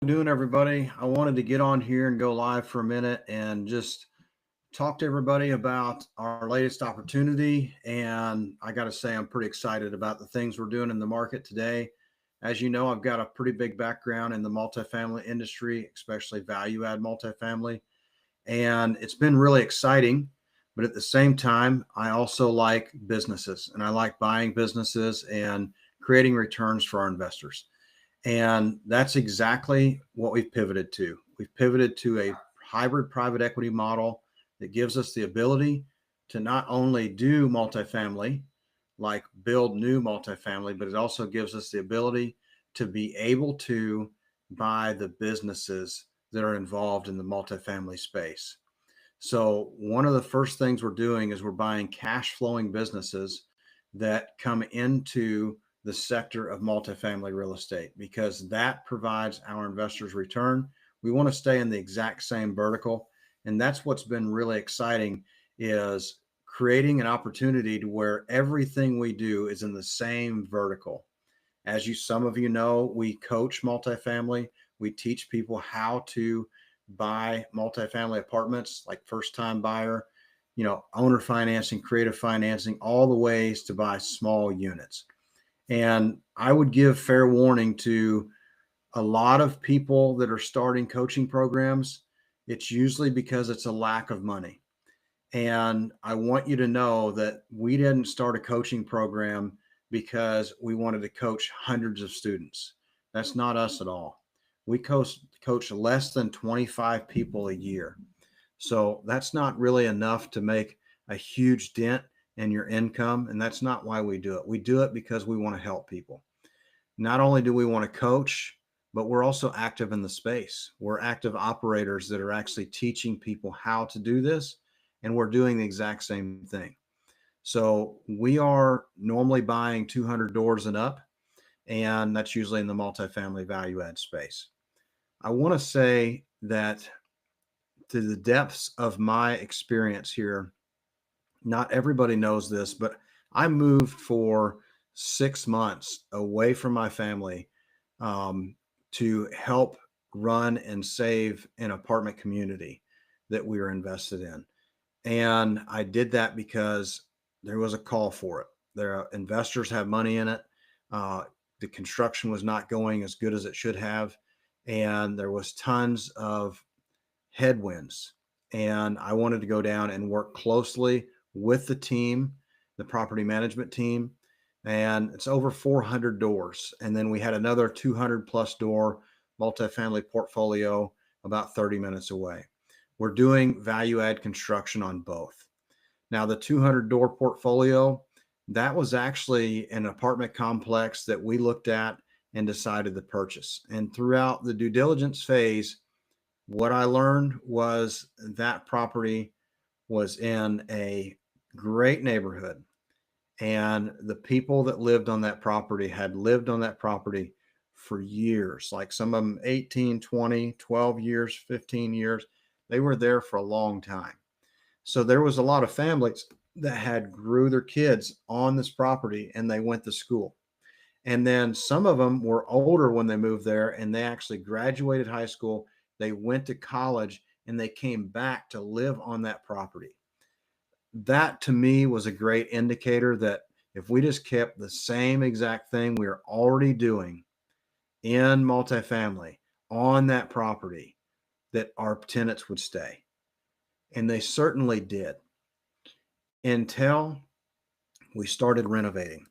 Doing, everybody? I wanted to get on here and go live for a minute and just talk to everybody about our latest opportunity. And I got to say, I'm pretty excited about the things we're doing in the market today. As you know, I've got a pretty big background in the multifamily industry, especially value add multifamily. And it's been really exciting. But at the same time, I also like businesses and I like buying businesses and creating returns for our investors. And that's exactly what we've pivoted to. We've pivoted to a hybrid private equity model that gives us the ability to not only do multifamily, like build new multifamily, but it also gives us the ability to be able to buy the businesses that are involved in the multifamily space. So, one of the first things we're doing is we're buying cash flowing businesses that come into the sector of multifamily real estate because that provides our investors return. We want to stay in the exact same vertical, and that's what's been really exciting is creating an opportunity to where everything we do is in the same vertical. As you some of you know, we coach multifamily. We teach people how to buy multifamily apartments, like first time buyer, owner financing, creative financing, all the ways to buy small units. And I would give fair warning to a lot of people that are starting coaching programs. It's usually because it's a lack of money. And I want you to know that we didn't start a coaching program because we wanted to coach hundreds of students. That's not us at all. We coach less than 25 people a year. So that's not really enough to make a huge dent in your income. And that's not why we do it. We do it because we want to help people. Not only do we want to coach, but we're also active in the space. We're active operators that are actually teaching people how to do this, and we're doing the exact same thing. So we are normally buying 200 doors and up, and that's usually in the multifamily value add space. I want to say that to the depths of my experience here, not everybody knows this, but I moved for 6 months away from my family um, to help run and save an apartment community that we were invested in. And I did that because there was a call for it. Their investors have money in it. Uh, the construction was not going as good as it should have. And there was tons of headwinds. And I wanted to go down and work closely with the team, the property management team. And it's over 400 doors. And then we had another 200 plus door multifamily portfolio about 30 minutes away. We're doing value add construction on both. Now, the 200 door portfolio, that was actually an apartment complex that we looked at and decided to purchase. And throughout the due diligence phase, what I learned was that property was in a great neighborhood. And the people that lived on that property had lived on that property for years, like some of them 18, 20, 12 years, 15 years. They were there for a long time. So there was a lot of families that had grew their kids on this property and they went to school. And then some of them were older when they moved there and they actually graduated high school. They went to college and they came back to live on that property. That to me was a great indicator that if we just kept the same exact thing we are already doing in multifamily on that property, that our tenants would stay. And they certainly did until we started renovating.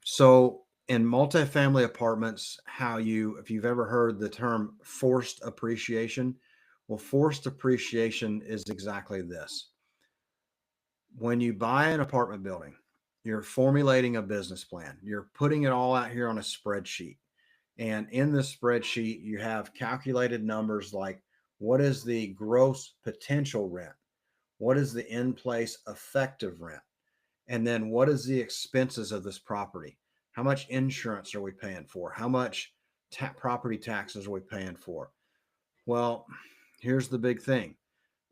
So in multifamily apartments, if you've ever heard the term forced appreciation, well, forced appreciation is exactly this. When you buy an apartment building, you're formulating a business plan. You're putting it all out here on a spreadsheet. And in this spreadsheet, you have calculated numbers like what is the gross potential rent? What is the in place effective rent? And then what is the expenses of this property? How much insurance are we paying for? How much property taxes are we paying for? Well, here's the big thing.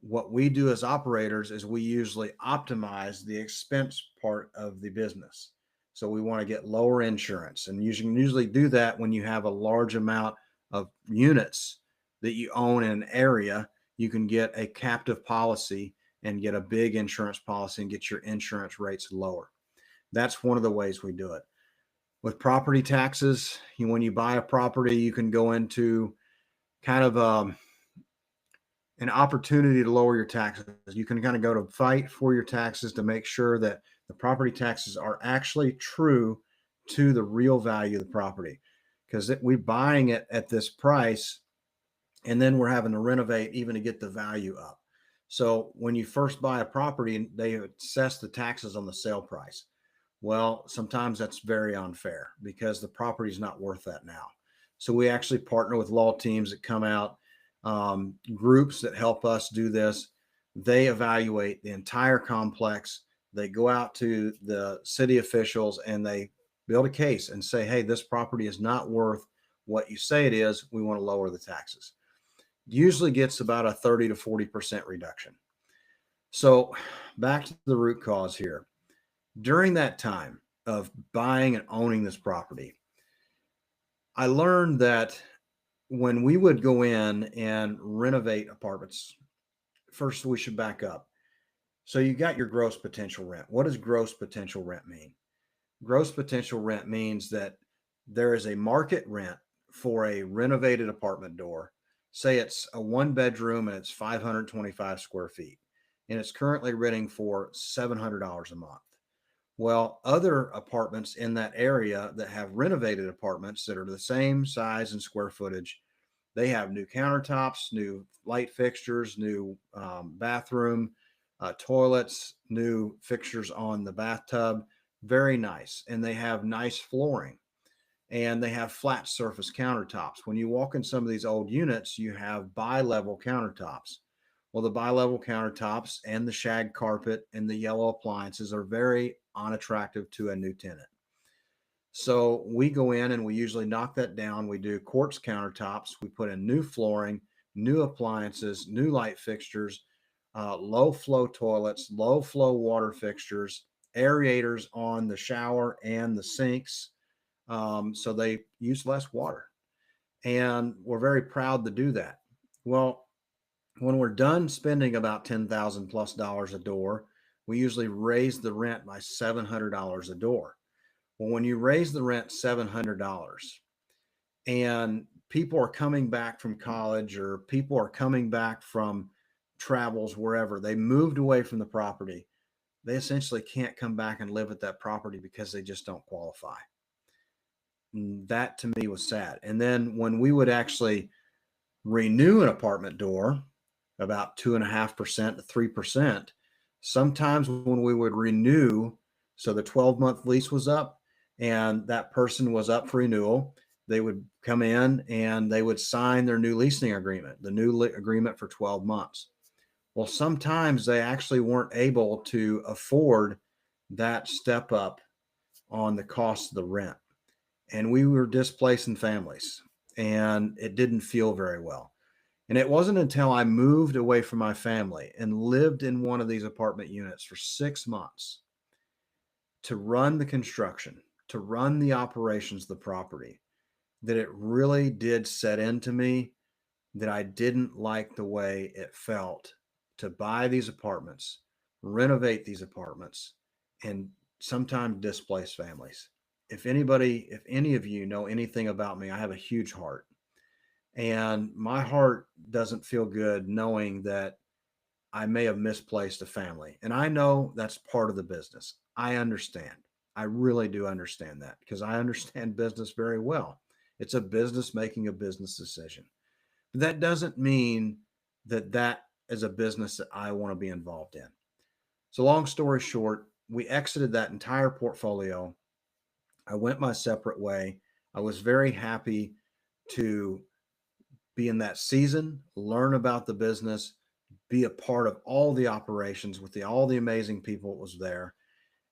What we do as operators is we usually optimize the expense part of the business. So we want to get lower insurance, and you can usually do that when you have a large amount of units that you own in an area, you can get a captive policy and get a big insurance policy and get your insurance rates lower. That's one of the ways we do it. With property taxes, when you buy a property, you can go into kind of an opportunity to lower your taxes. You can kind of go to fight for your taxes to make sure that the property taxes are actually true to the real value of the property, because we're buying it at this price and then we're having to renovate even to get the value up. So when you first buy a property, they assess the taxes on the sale price. Well, sometimes that's very unfair because the property is not worth that now. So we actually partner with law teams that come out, groups that help us do this. They evaluate the entire complex. They go out to the city officials and they build a case and say, hey, this property is not worth what you say it is. We want to lower the taxes. Usually gets about a 30 to 40% reduction. So back to the root cause here. During that time of buying and owning this property, I learned that when we would go in and renovate apartments, first we should back up. So you got your gross potential rent. What does gross potential rent mean? Gross potential rent means that there is a market rent for a renovated apartment door. Say it's a 1 bedroom and it's 525 square feet, and it's currently renting for $700 a month. Well, other apartments in that area that have renovated apartments that are the same size and square footage, they have new countertops, new light fixtures, new bathroom, toilets, new fixtures on the bathtub. Very nice. And they have nice flooring and they have flat surface countertops. When you walk in some of these old units, you have bi-level countertops. Well, the bi-level countertops and the shag carpet and the yellow appliances are very unattractive to a new tenant. So we go in and we usually knock that down. We do quartz countertops. We put in new flooring, new appliances, new light fixtures, low flow toilets, low flow water fixtures, aerators on the shower and the sinks. So they use less water. And we're very proud to do that. Well, when we're done spending about $10,000 plus a door, we usually raise the rent by $700 a door. Well, when you raise the rent $700 and people are coming back from college or people are coming back from travels, wherever they moved away from the property, they essentially can't come back and live at that property because they just don't qualify. And that to me was sad. And then when we would actually renew an apartment door, about 2.5% to 3%, sometimes when we would renew, so the 12-month lease was up and that person was up for renewal, they would come in and they would sign their new leasing agreement, the new agreement for 12 months. Well, sometimes they actually weren't able to afford that step up on the cost of the rent. And we were displacing families and it didn't feel very well. And it wasn't until I moved away from my family and lived in one of these apartment units for 6 months to run the construction, to run the operations of the property, that it really did set into me that I didn't like the way it felt to buy these apartments, renovate these apartments, and sometimes displace families. If any of you know anything about me, I have a huge heart. And my heart doesn't feel good knowing that I may have misplaced a family. And I know that's part of the business. I understand. I really do understand that because I understand business very well. It's a business making a business decision. But that doesn't mean that that is a business that I want to be involved in. So, long story short, we exited that entire portfolio. I went my separate way. I was very happy to be in that season, learn about the business, be a part of all the operations with all the amazing people that was there.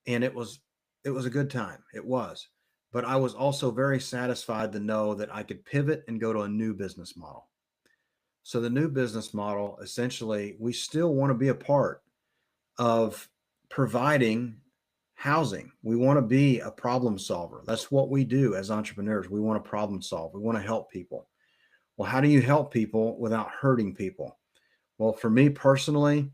And it was a good time. It was. But I was also very satisfied to know that I could pivot and go to a new business model. So the new business model, essentially, we still want to be a part of providing housing. We want to be a problem solver. That's what we do as entrepreneurs. We want to problem solve. We want to help people. Well, how do you help people without hurting people? Well, for me personally,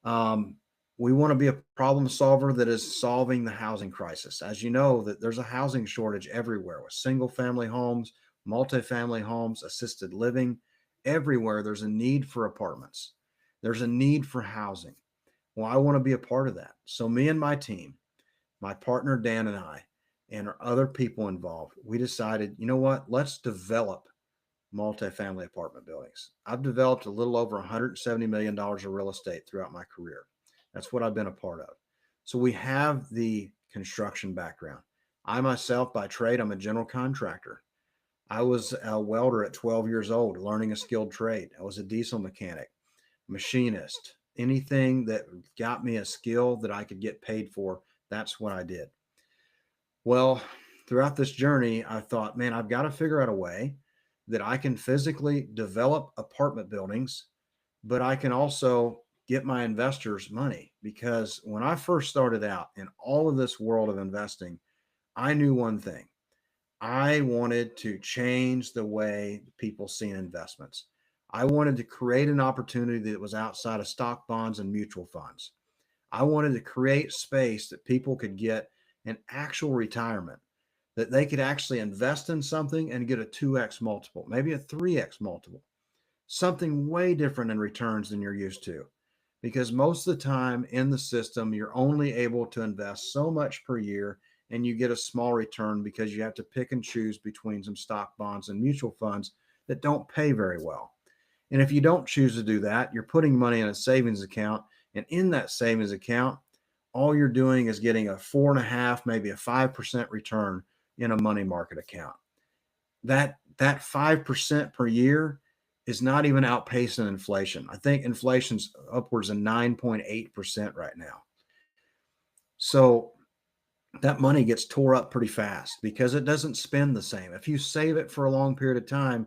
um, we want to be a problem solver that is solving the housing crisis. As you know, that there's a housing shortage everywhere with single family homes, multifamily homes, assisted living. Everywhere there's a need for apartments. There's a need for housing. Well, I want to be a part of that. So me and my team, my partner Dan and I, and our other people involved, we decided, you know what? Let's develop multifamily apartment buildings. I've developed a little over $170 million of real estate throughout my career. That's what I've been a part of. So we have the construction background. I myself, by trade, I'm a general contractor. I was a welder at 12 years old, learning a skilled trade. I was a diesel mechanic, machinist, anything that got me a skill that I could get paid for. That's what I did. Well, throughout this journey, I thought, man, I've got to figure out a way that I can physically develop apartment buildings, but I can also get my investors money. Because when I first started out in all of this world of investing, I knew one thing. I wanted to change the way people see investments. I wanted to create an opportunity that was outside of stock bonds and mutual funds. I wanted to create space that people could get an actual retirement, that they could actually invest in something and get a 2x multiple, maybe a 3x multiple, something way different in returns than you're used to. Because most of the time in the system, you're only able to invest so much per year and you get a small return because you have to pick and choose between some stock bonds and mutual funds that don't pay very well. And if you don't choose to do that, you're putting money in a savings account. And in that savings account, all you're doing is getting a 4.5, maybe a 5% return in a money market account. That 5% per year is not even outpacing inflation. I think inflation's upwards of 9.8% right now. So that money gets tore up pretty fast because it doesn't spend the same. If you save it for a long period of time,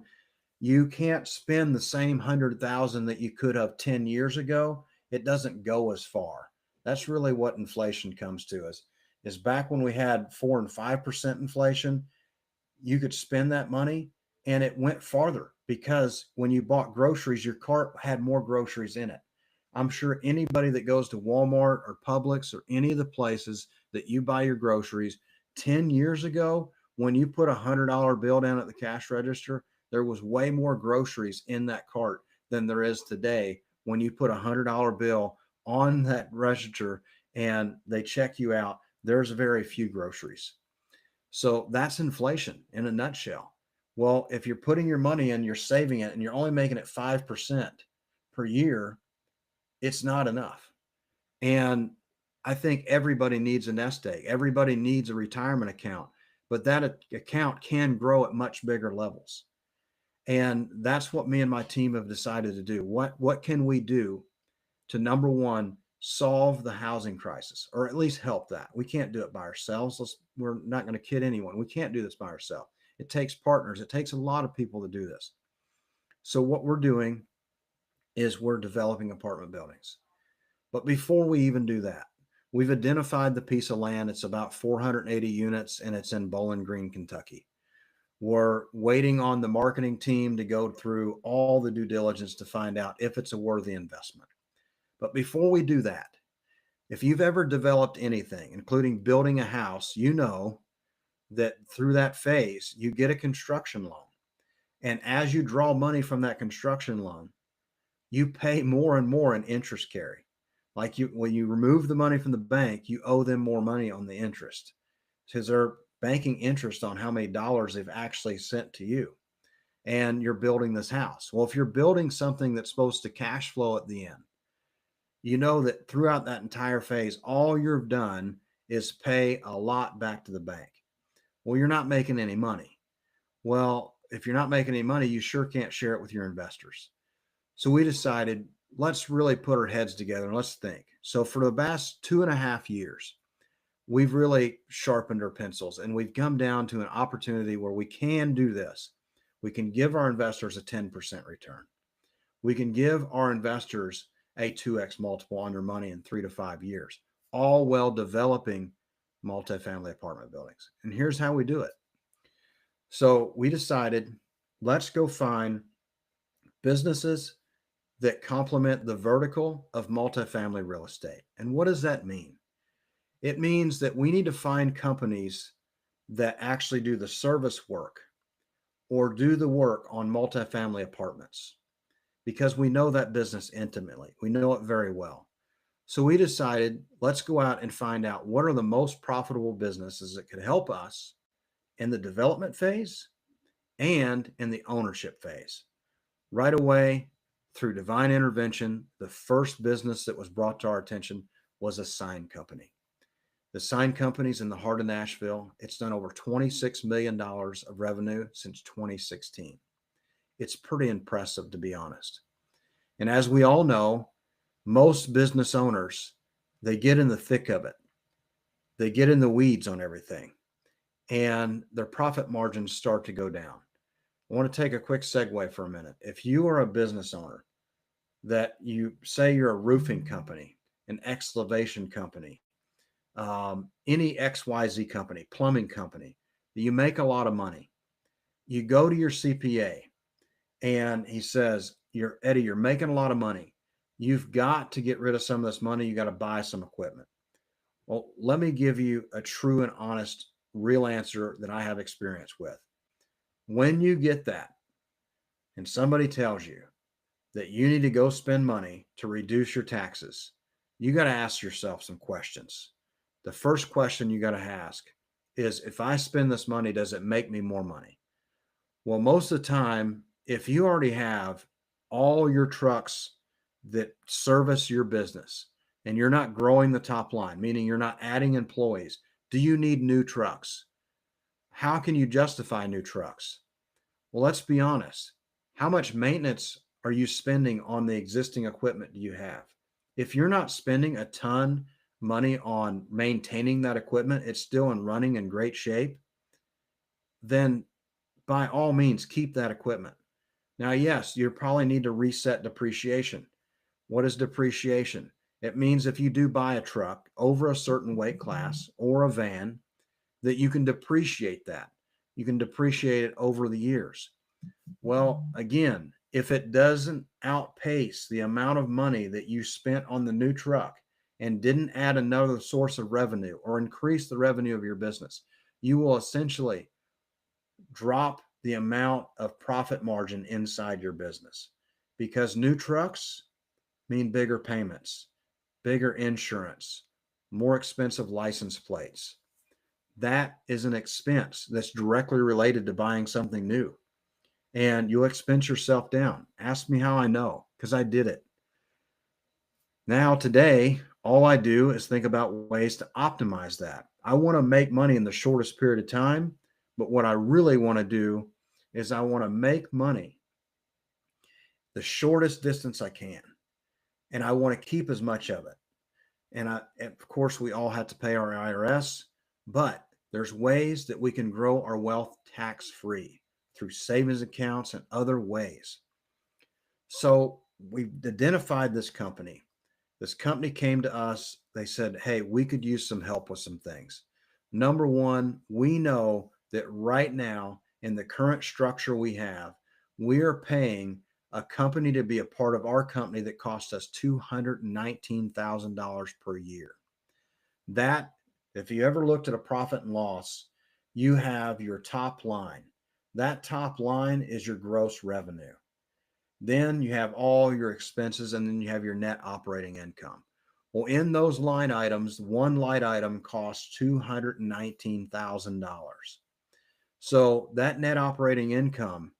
you can't spend the same 100,000 that you could have 10 years ago. It doesn't go as far. That's really what inflation comes to us. Is back when we had 4 and 5% inflation, you could spend that money and it went farther because when you bought groceries, your cart had more groceries in it. I'm sure anybody that goes to Walmart or Publix or any of the places that you buy your groceries 10 years ago, when you put $100 bill down at the cash register, there was way more groceries in that cart than there is today when you put $100 bill on that register and they check you out. There's very few groceries. So that's inflation in a nutshell. Well, if you're putting your money in, you're saving it, and you're only making it 5% per year, it's not enough. And I think everybody needs a nest egg. Everybody needs a retirement account, but that account can grow at much bigger levels. And that's what me and my team have decided to do. What can we do to, number one, solve the housing crisis, or at least help that? We can't do it by ourselves. We're not going to kid anyone. We can't do this by ourselves. It takes partners. It takes a lot of people to do this. So what we're doing is we're developing apartment buildings. But before we even do that, we've identified the piece of land. It's about 480 units and it's in Bowling Green, Kentucky. We're waiting on the marketing team to go through all the due diligence to find out if it's a worthy investment. But before we do that, if you've ever developed anything, including building a house, you know that through that phase, you get a construction loan. And as you draw money from that construction loan, you pay more and more in interest carry. Like when you remove the money from the bank, you owe them more money on the interest because they're banking interest on how many dollars they've actually sent to you. And you're building this house. Well, if you're building something that's supposed to cash flow at the end, you know that throughout that entire phase, all you've done is pay a lot back to the bank. Well, you're not making any money. Well, if you're not making any money, you sure can't share it with your investors. So we decided, let's really put our heads together and let's think. So for the past 2.5 years, we've really sharpened our pencils and we've come down to an opportunity where we can do this. We can give our investors a 10% return. We can give our investors a 2x multiple on their money in 3 to 5 years, all while developing multifamily apartment buildings. And here's how we do it. So we decided, let's go find businesses that complement the vertical of multifamily real estate. And what does that mean? It means that we need to find companies that actually do the service work or do the work on multifamily apartments because we know that business intimately. We know it very well. So we decided, let's go out and find out what are the most profitable businesses that could help us in the development phase and in the ownership phase. Right away, through divine intervention, the first business that was brought to our attention was a sign company. The sign company's in the heart of Nashville. It's done over $26 million of revenue since 2016. It's pretty impressive, to be honest. And as we all know, most business owners, they get in the thick of it. They get in the weeds on everything, and their profit margins start to go down. I want to take a quick segue for a minute. If you are a business owner that you say you're a roofing company, an excavation company, any XYZ company, plumbing company, you make a lot of money. You go to your CPA and he says, Eddie, you're making a lot of money. You've got to get rid of some of this money. You got to buy some equipment. Well, let me give you a true and honest, real answer that I have experience with. When you get that and somebody tells you that you need to go spend money to reduce your taxes, you got to ask yourself some questions. The first question you got to ask is, if I spend this money, does it make me more money? Well, most of the time, if you already have all your trucks that service your business and you're not growing the top line, meaning you're not adding employees, do you need new trucks? How can you justify new trucks? Well, let's be honest. How much maintenance are you spending on the existing equipment do you have? If you're not spending a ton money on maintaining that equipment, it's still in running in great shape, then by all means, keep that equipment. Now, yes, you probably need to reset depreciation. What is depreciation? It means if you do buy a truck over a certain weight class or a van, that you can depreciate that. You can depreciate it over the years. Well, again, if it doesn't outpace the amount of money that you spent on the new truck and didn't add another source of revenue or increase the revenue of your business, you will essentially drop the amount of profit margin inside your business, because new trucks mean bigger payments, bigger insurance, more expensive license plates. That is an expense that's directly related to buying something new. And you'll expense yourself down. Ask me how I know, because I did it. Now, today, all I do is think about ways to optimize that. I want to make money in the shortest period of time, but what I really want to do is I want to make money the shortest distance I can. And I want to keep as much of it. And of course, we all have to pay our IRS, but there's ways that we can grow our wealth tax-free through savings accounts and other ways. So we identified this company. This company came to us. They said, hey, we could use some help with some things. Number one, we know that right now in the current structure we have, we are paying a company to be a part of our company that cost us $219,000 per year. That, if you ever looked at a profit and loss, you have your top line. That top line is your gross revenue. Then you have all your expenses, and then you have your net operating income. Well, in those line items, one line item costs $219,000. So that net operating income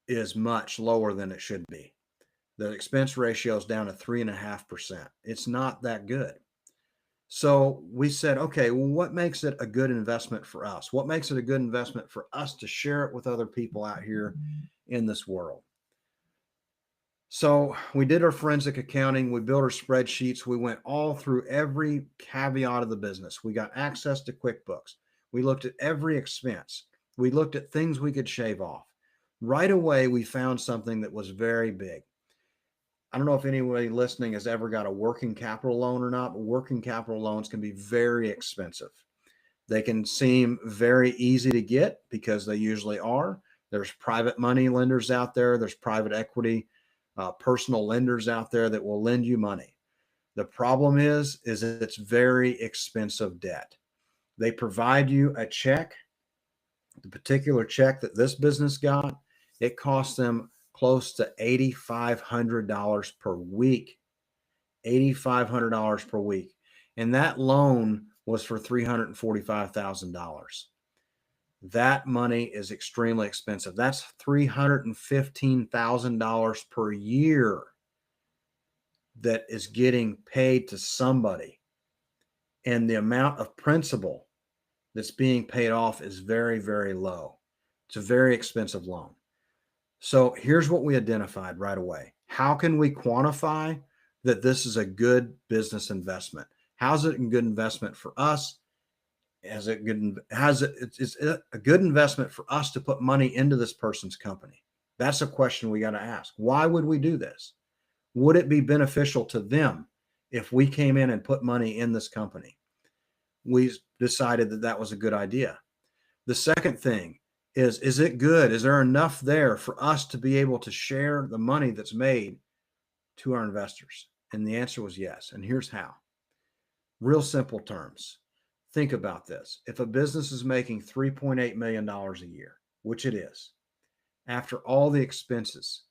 is much lower than it should be. The expense ratio is down to 3.5%. It's not that good. So we said, okay, well, what makes it a good investment for us? What makes it a good investment for us to share it with other people out here in this world? So we did our forensic accounting. We built our spreadsheets. We went all through every caveat of the business. We got access to QuickBooks. We looked at every expense. We looked at things we could shave off. Right away, we found something that was very big. I don't know if anybody listening has ever got a working capital loan or not, but working capital loans can be very expensive. They can seem very easy to get, because they usually are, There's private money lenders out there. There's private equity, personal lenders out there that will lend you money. The problem is it's very expensive debt. They provide you a check. The particular check that this business got, it cost them close to $8,500 per week. $8,500 per week. And that loan was for $345,000. That money is extremely expensive. That's $315,000 per year that is getting paid to somebody. And the amount of principal that's being paid off is very, very low. It's a very expensive loan. So here's what we identified right away. How can we quantify that this is a good business investment? How's it a good investment for us? It's a good investment for us to put money into this person's company? That's a question we got to ask. Why would we do this? Would it be beneficial to them if we came in and put money in this company? We decided that that was a good idea. The second thing is it good? Is there enough there for us to be able to share the money that's made to our investors? And the answer was yes. And here's how. Real simple terms. Think about this. If a business is making $3.8 million a year, which it is, after all the expenses,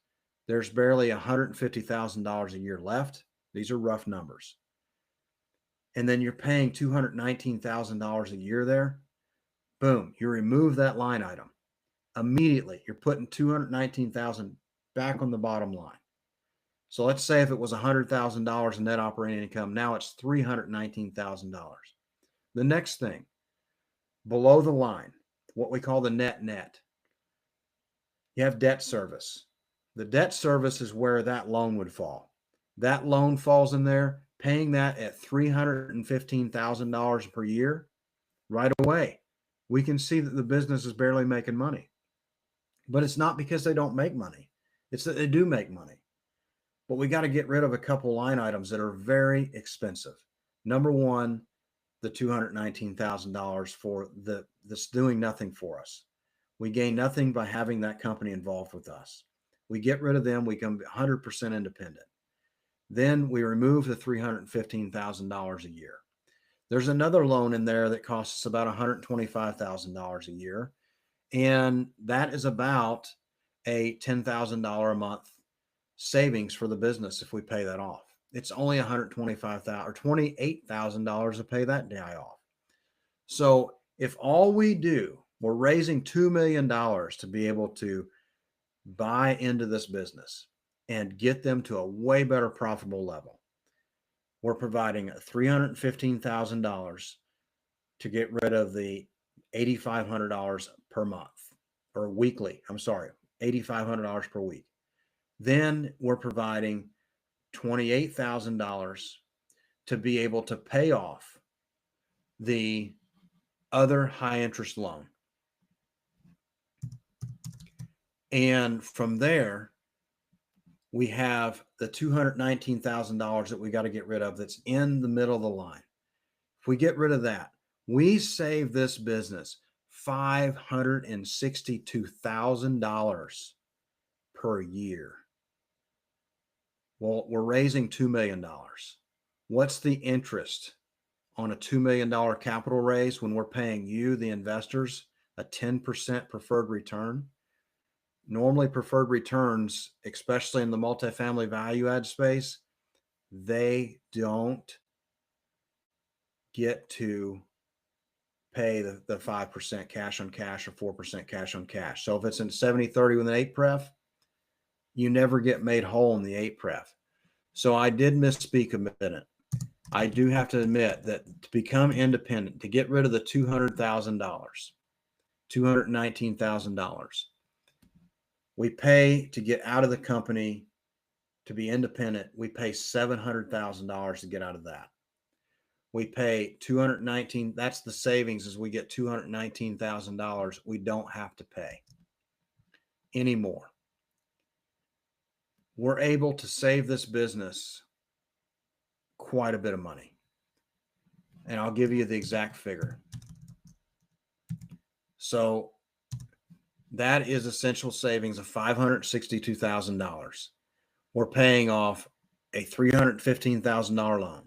there's barely $150,000 a year left. These are rough numbers. And then you're paying $219,000 a year there. Boom, you remove that line item. Immediately, you're putting $219,000 back on the bottom line. So let's say if it was $100,000 in net operating income, now it's $319,000. The next thing, below the line, what we call the net, you have debt service. The debt service is where that loan would fall. That loan falls in there, paying that at $315,000 per year right away. We can see that the business is barely making money. But it's not because they don't make money. It's that they do make money. But we got to get rid of a couple line items that are very expensive. Number one, the $219,000 for that's doing nothing for us. We gain nothing by having that company involved with us. We get rid of them, we become 100% independent. Then we remove the $315,000 a year. There's another loan in there that costs us about $125,000 a year. And that is about a $10,000 a month savings for the business if we pay that off. It's only $125,000 or $28,000 to pay that guy off. So if all we do, we're raising $2 million to be able to buy into this business and get them to a way better profitable level. We're providing $315,000 to get rid of the $8,500 per month or weekly. I'm sorry, $8,500 per week. Then we're providing $28,000 to be able to pay off the other high interest loan. And from there, we have the $219,000 that we got to get rid of that's in the middle of the line. If we get rid of that, we save this business $562,000 per year. Well, we're raising $2 million. What's the interest on a $2 million capital raise when we're paying you, the investors, a 10% preferred return? Normally, preferred returns, especially in the multifamily value add space, they don't get to pay the 5% cash on cash or 4% cash on cash. So if it's in 70-30 with an 8 pref, you never get made whole in the 8 pref. So I did misspeak a minute. I do have to admit that to become independent, to get rid of the $200,000, $219,000, we pay to get out of the company to be independent. We pay $700,000 to get out of that. We pay $219,000. That's the savings as we get $219,000. We don't have to pay anymore. We're able to save this business quite a bit of money. And I'll give you the exact figure. So That is essential savings of $562,000. We're paying off a $315,000 loan.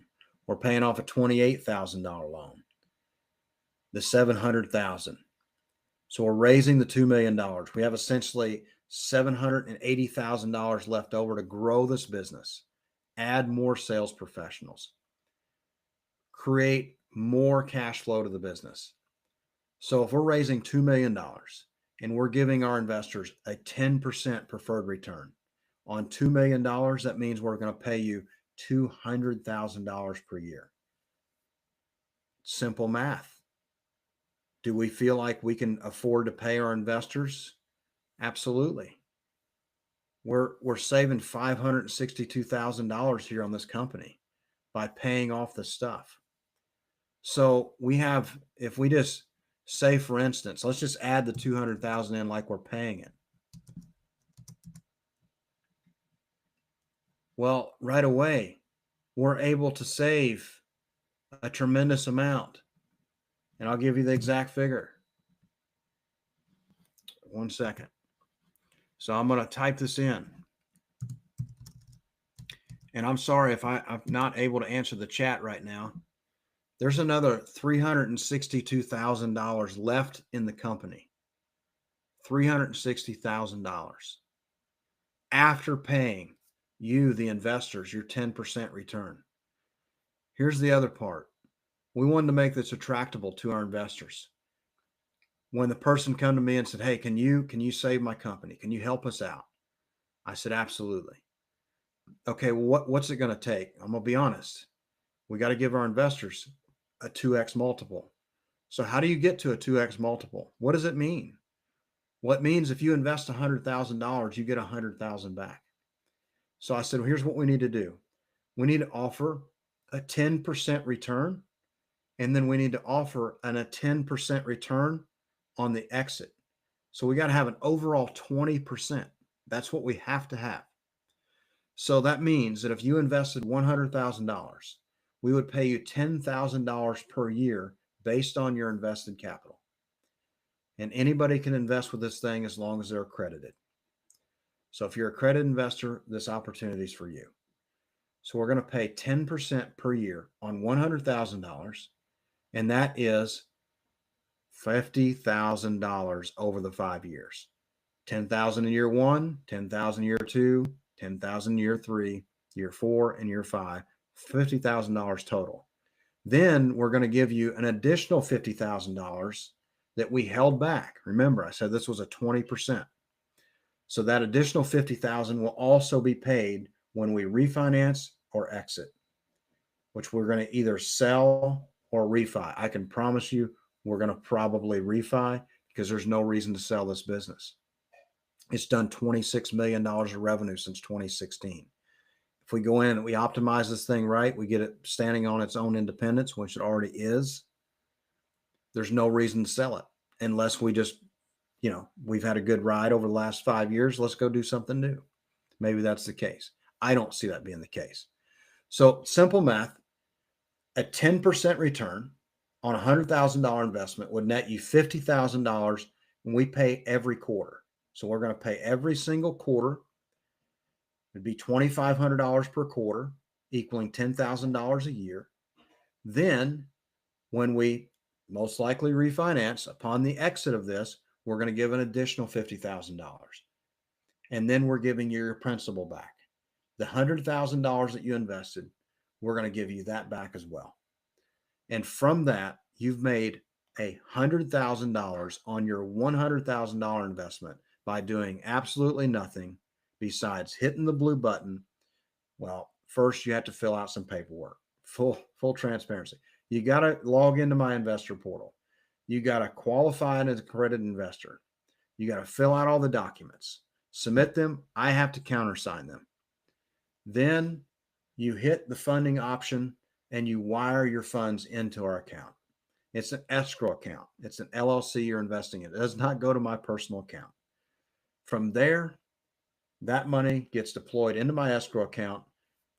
We're paying off a $28,000 loan, the $700,000. So we're raising the $2 million. We have essentially $780,000 left over to grow this business, add more sales professionals, create more cash flow to the business. So if we're raising $2 million and we're giving our investors a 10% preferred return on $2 million, that means we're going to pay you $200,000 per year. Simple math. Do we feel like we can afford to pay our investors? Absolutely. We're saving $562,000 here on this company by paying off the stuff. So we have, if we just say, for instance, let's just add the $200,000 in like we're paying it. Well, right away, we're able to save a tremendous amount. And I'll give you the exact figure. 1 second. So I'm going to type this in. And I'm sorry if I'm not able to answer the chat right now. There's another $362,000 left in the company. $360,000 after paying you, the investors, your 10% return. Here's the other part. We wanted to make this attractable to our investors. When the person come to me and said, "Hey, can you save my company? Can you help us out?" I said, "Absolutely." Okay, well, what's it going to take? I'm going to be honest. We got to give our investors a 2x multiple. So how do you get to a 2x multiple? What does it mean? Well, it means if you invest $100,000, you get $100,000 back. So I said, well, here's what we need to do. We need to offer a 10% return, and then we need to offer a 10% return on the exit. So we got to have an overall 20%. That's what we have to have. So that means that if you invested $100,000, we would pay you $10,000 per year based on your invested capital. And anybody can invest with this thing as long as they're accredited. So if you're an accredited investor, this opportunity is for you. So we're going to pay 10% per year on $100,000, and that is $50,000 over the 5 years. $10,000 in year 1, $10,000 year 2, $10,000 year 3, year 4, and year 5, $50,000 total. Then we're going to give you an additional $50,000 that we held back. Remember, I said this was a 20%. So that additional $50,000 will also be paid when we refinance or exit, which we're going to either sell or refi. I can promise you we're going to probably refi because there's no reason to sell this business. It's done $26 million of revenue since 2016. If we go in and we optimize this thing right, we get it standing on its own independence, which it already is. There's no reason to sell it unless we just, we've had a good ride over the last 5 years. Let's go do something new. Maybe that's the case. I don't see that being the case. So simple math, a 10% return on a $100,000 investment would net you $50,000 when we pay every quarter. So we're going to pay every single quarter. It'd be $2,500 per quarter, equaling $10,000 a year. Then when we most likely refinance upon the exit of this, we're going to give an additional $50,000. And then we're giving you your principal back. The $100,000 that you invested, we're going to give you that back as well. And from that, you've made $100,000 on your $100,000 investment by doing absolutely nothing besides hitting the blue button. Well, first you have to fill out some paperwork, full transparency. You got to log into my investor portal. You got to qualify as a accredited investor. You got to fill out all the documents, submit them. I have to countersign them. Then you hit the funding option and you wire your funds into our account. It's an escrow account. It's an LLC you're investing in. It does not go to my personal account. From there, that money gets deployed into my escrow account.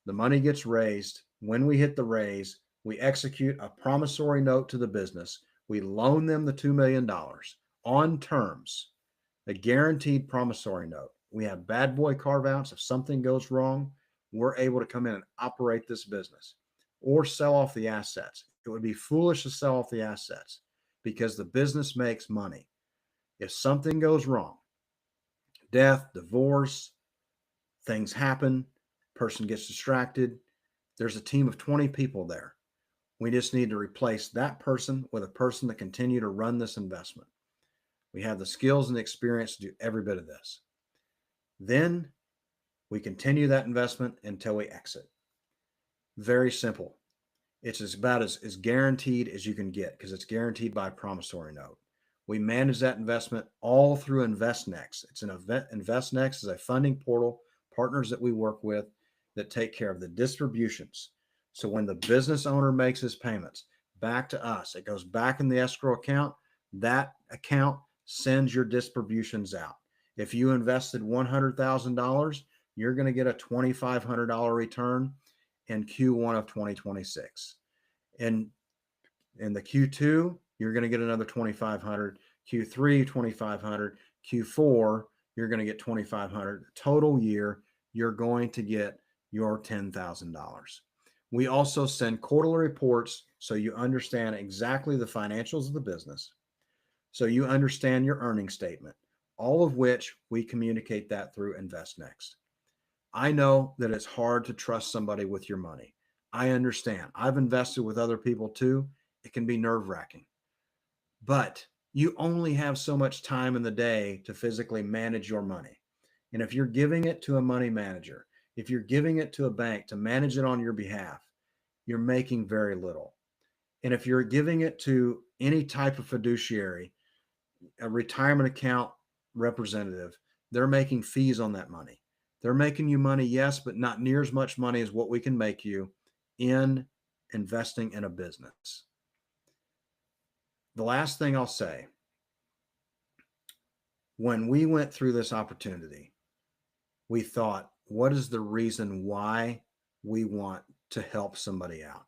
The money gets raised. When we hit the raise, we execute a promissory note to the business. We loan them the $2 million on terms A guaranteed promissory note. We have bad boy carve outs. If something goes wrong, we're able to come in and operate this business or sell off the assets. It would be foolish to sell off the assets because the business makes money. If something goes wrong, death, divorce, things happen, person gets distracted, there's a team of 20 people there. We just need to replace that person with a person to continue to run this investment. We have the skills and the experience to do every bit of this. Then we continue that investment until we exit. Very simple. It's about as guaranteed as you can get because it's guaranteed by a promissory note. We manage that investment all through InvestNext. It's an event. InvestNext is a funding portal, partners that we work with that take care of the distributions. So when the business owner makes his payments back to us, it goes back in the escrow account. That account sends your distributions out. If you invested $100,000, you're going to get a $2,500 return in Q1 of 2026. And in the Q2, you're going to get another 2,500. Q3, 2,500. Q4, you're going to get 2,500. Total year, you're going to get your $10,000. We also send quarterly reports so you understand exactly the financials of the business, so you understand your earnings statement, all of which we communicate that through InvestNext. I know that it's hard to trust somebody with your money. I understand. I've invested with other people too. It can be nerve-wracking. But you only have so much time in the day to physically manage your money. And if you're giving it to a money manager, if you're giving it to a bank to manage it on your behalf, you're making very little. And if you're giving it to any type of fiduciary, a retirement account representative, they're making fees on that money. They're making you money, yes, but not near as much money as what we can make you in investing in a business. The last thing I'll say, when we went through this opportunity, we thought, what is the reason why we want to help somebody out?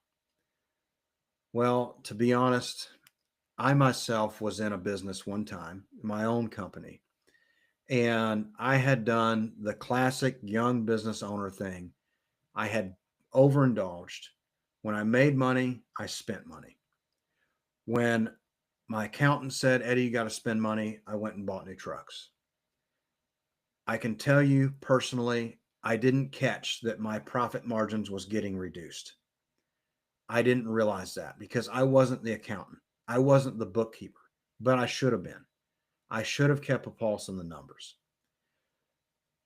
Well, to be honest, I myself was in a business one time, my own company, and I had done the classic young business owner thing. I had overindulged. When I made money, I spent money. When my accountant said, Eddie, you got to spend money, I went and bought new trucks. I can tell you personally, I didn't catch that my profit margins was getting reduced. I didn't realize that because I wasn't the accountant. I wasn't the bookkeeper, but I should have been. I should have kept a pulse on the numbers.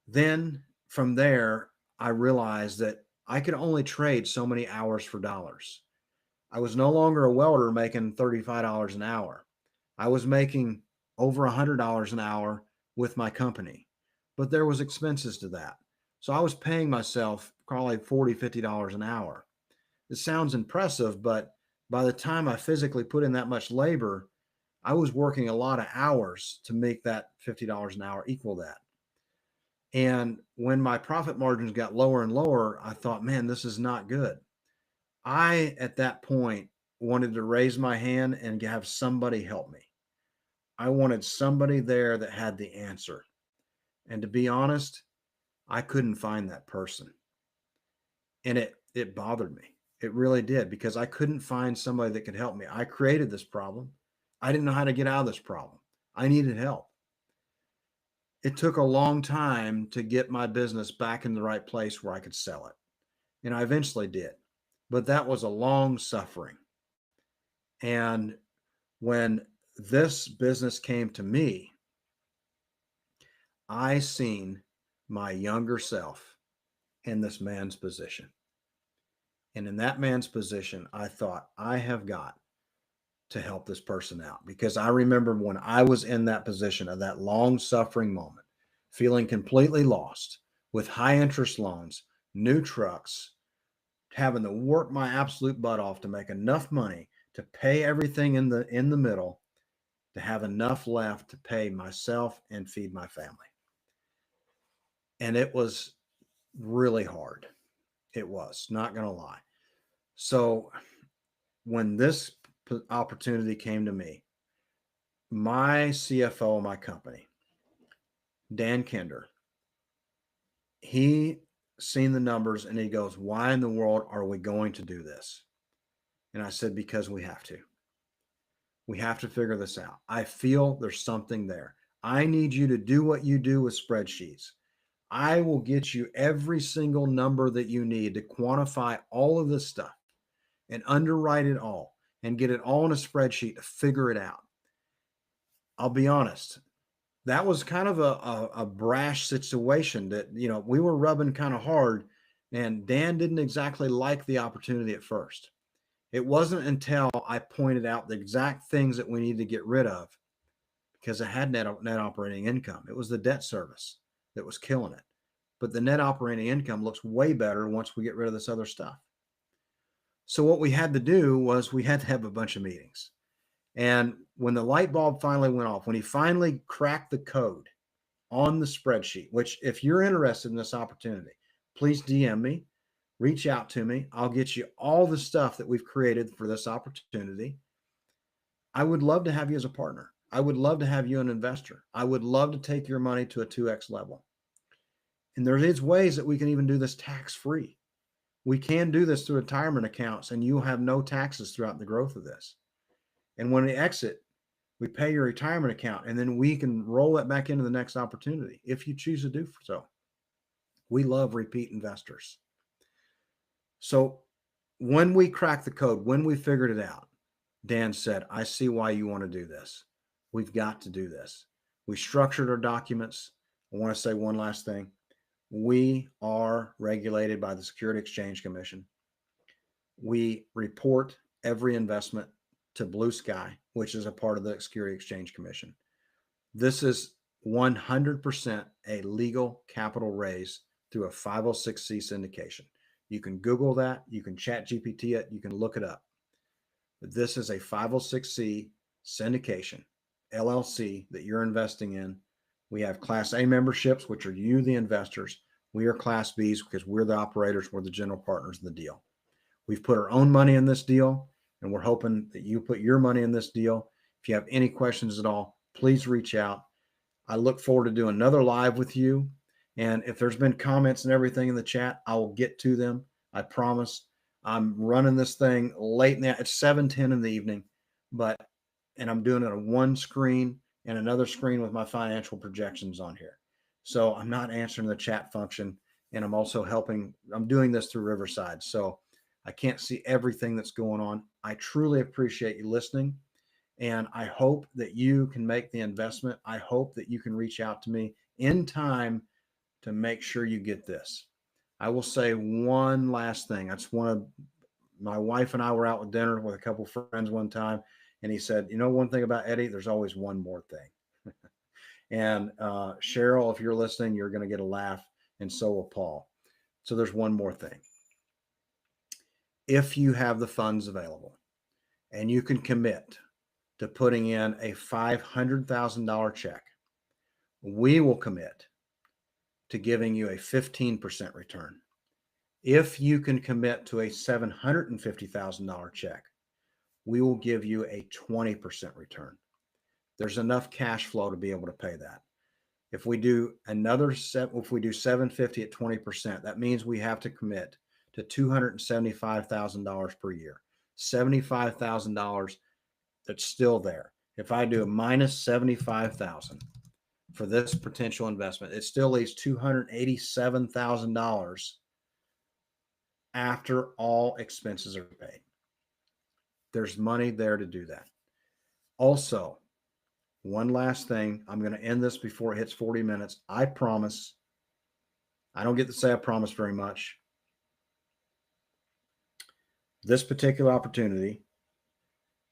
Then from there, I realized that I could only trade so many hours for dollars. I was no longer a welder making $35 an hour. I was making over $100 an hour with my company, but there was expenses to that. So I was paying myself probably $40, $50 an hour. It sounds impressive, but by the time I physically put in that much labor, I was working a lot of hours to make that $50 an hour equal that. And when my profit margins got lower and lower, I thought, man, this is not good. I, at that point, wanted to raise my hand and have somebody help me. I wanted somebody there that had the answer. And to be honest, I couldn't find that person. And it bothered me. It really did because I couldn't find somebody that could help me. I created this problem. I didn't know how to get out of this problem. I needed help. It took a long time to get my business back in the right place where I could sell it. And I eventually did. But that was a long suffering. And when this business came to me, I seen my younger self in this man's position. And in that man's position, I thought, I have got to help this person out because I remember when I was in that position of that long suffering moment, feeling completely lost with high interest loans, new trucks, having to work my absolute butt off to make enough money to pay everything in the middle, to have enough left to pay myself and feed my family. And it was really hard. It was, not going to lie. So when this opportunity came to me, my CFO of my company, Dan Kinder, he seen the numbers and he goes, why in the world are we going to do this? And I said, because we have to. We have to figure this out. I feel there's something there. I need you to do what you do with spreadsheets. I will get you every single number that you need to quantify all of this stuff and underwrite it all and get it all in a spreadsheet to figure it out. I'll be honest. That was kind of a brash situation that, we were rubbing kind of hard, and Dan didn't exactly like the opportunity at first. It wasn't until I pointed out the exact things that we need to get rid of, because it had net operating income. It was the debt service that was killing it. But the net operating income looks way better once we get rid of this other stuff. So what we had to do was we had to have a bunch of meetings. And when the light bulb finally went off, when he finally cracked the code on the spreadsheet, which if you're interested in this opportunity, please DM me, reach out to me. I'll get you all the stuff that we've created for this opportunity. I would love to have you as a partner. I would love to have you an investor. I would love to take your money to a 2x level. And there is ways that we can even do this tax-free. We can do this through retirement accounts, and you'll have no taxes throughout the growth of this. And when we exit, we pay your retirement account, and then we can roll that back into the next opportunity if you choose to do so. We love repeat investors. So when we cracked the code, when we figured it out, Dan said, I see why you want to do this. We've got to do this. We structured our documents. I want to say one last thing. We are regulated by the Security Exchange Commission. We report every investment to Blue Sky, which is a part of the Security Exchange Commission. This is 100% a legal capital raise through a 506c syndication. You can Google that, you can chat GPT it, you can look it up. But this is a 506c syndication, LLC, that you're investing in. We have Class A memberships, which are you, the investors. We are Class Bs because we're the operators, we're the general partners of the deal. We've put our own money in this deal, and we're hoping that you put your money in this deal. If you have any questions at all, please reach out. I look forward to doing another live with you. And if there's been comments and everything in the chat, I will get to them. I promise. I'm running this thing late now. It's 7:10 in the evening, and I'm doing it on one screen and another screen with my financial projections on here. So I'm not answering the chat function, and I'm doing this through Riverside. So I can't see everything that's going on. I truly appreciate you listening, and I hope that you can make the investment. I hope that you can reach out to me in time to make sure you get this. I will say one last thing. My wife and I were out with dinner with a couple of friends one time, and he said, one thing about Eddie, there's always one more thing. And Cheryl, if you're listening, you're going to get a laugh, and so will Paul. So there's one more thing. If you have the funds available and you can commit to putting in a $500,000 check, we will commit to giving you a 15% return. If you can commit to a $750,000 check, we will give you a 20% return. There's enough cash flow to be able to pay that. If we do 750 at 20%, that means we have to commit to $275,000 per year. $75,000 that's still there. If I do a minus 75,000 for this potential investment, it still leaves $287,000 after all expenses are paid. There's money there to do that. Also, one last thing. I'm going to end this before it hits 40 minutes. I promise. I don't get to say I promise very much. This particular opportunity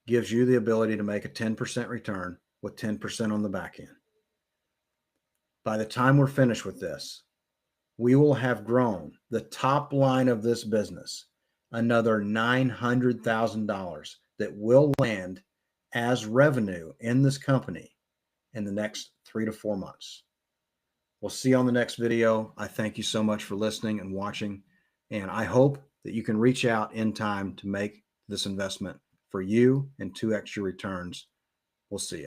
gives you the ability to make a 10% return with 10% on the back end. By the time we're finished with this, we will have grown the top line of this business another $900,000 that will land as revenue in this company in the next 3 to 4 months. We'll see you on the next video. I thank you so much for listening and watching, and I hope that you can reach out in time to make this investment for you and 2x your returns. We'll see you.